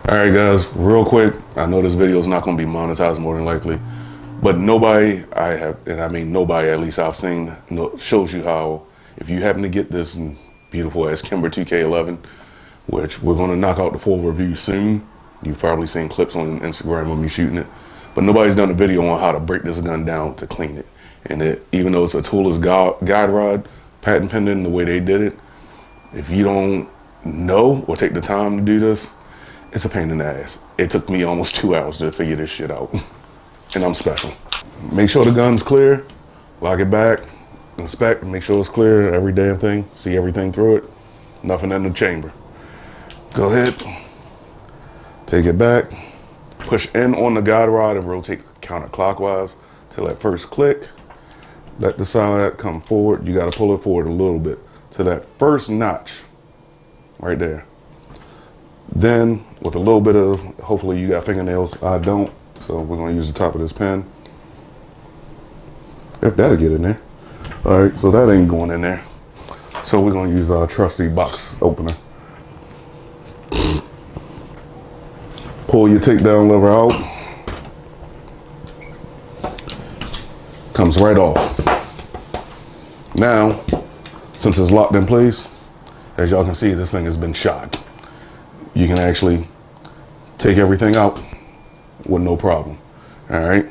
All right, guys, real quick. I know this video is not going to be monetized more than likely, but nobody I have, and I mean nobody at least I've seen, shows you how, if you happen to get this beautiful ass Kimber 2K11, which we're going to knock out the full review soon. You've probably seen clips on Instagram of me shooting it, but nobody's done a video on how to break this gun down to clean it. And even though it's a toolless guide rod, patent pending the way they did it, if you don't know or take the time to do this, it's a pain in the ass. It took me almost 2 hours to figure this shit out. And I'm special. Make sure the gun's clear, lock it back, inspect, make sure it's clear, every damn thing, see everything through it, nothing in the chamber. Go ahead, take it back, push in on the guide rod and rotate counterclockwise till that first click. Let the side come forward. You gotta pull it forward a little bit to that first notch right there. Then with a little bit of, hopefully you got fingernails, I don't, so we're gonna use the top of this pen. If that'll get in there. All right, so that ain't going in there. So we're gonna use our trusty box opener. Pull your takedown lever out. Comes right off. Now, since it's locked in place, as y'all can see, this thing has been shot. You can actually take everything out with no problem. All right.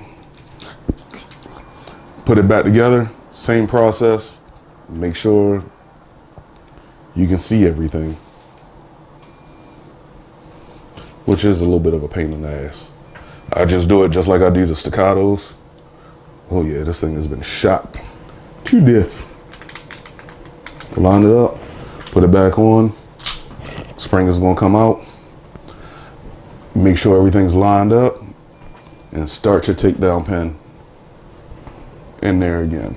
Put it back together, same process. Make sure you can see everything, which is a little bit of a pain in the ass. I just do it just like I do the staccatos. Oh yeah, this thing has been shot to death. Line it up, put it back on. Spring is gonna come out. Make sure everything's lined up and start your takedown pin in there again.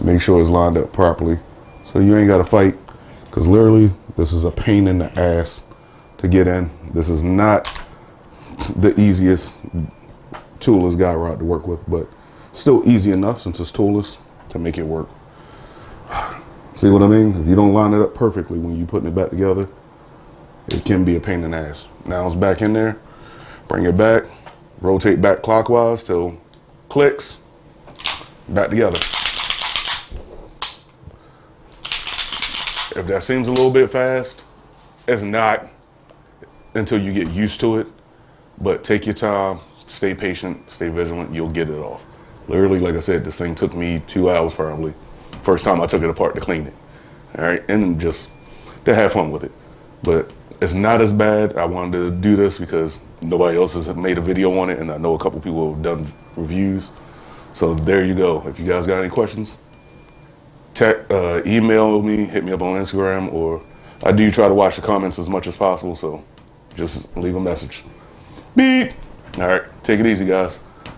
Make sure it's lined up properly so you ain't gotta fight, because literally this is a pain in the ass to get in. This is not the easiest toolless guide rod to work with, but still easy enough since it's toolless to make it work. See what I mean? If you don't line it up perfectly when you're putting it back together, it can be a pain in the ass. Now it's back in there. Bring it back. Rotate back clockwise till clicks. Back together. If that seems a little bit fast, it's not until you get used to it. But take your time, stay patient, stay vigilant, you'll get it off. Literally, like I said, this thing took me 2 hours probably. First time I took it apart to clean it. All right, and just to have fun with it. But it's not as bad. I wanted to do this because nobody else has made a video on it, and I know a couple people have done reviews. So there you go. If you guys got any questions, email me, hit me up on Instagram, or I do try to watch the comments as much as possible, so just leave a message. Beep. All right, take it easy, guys.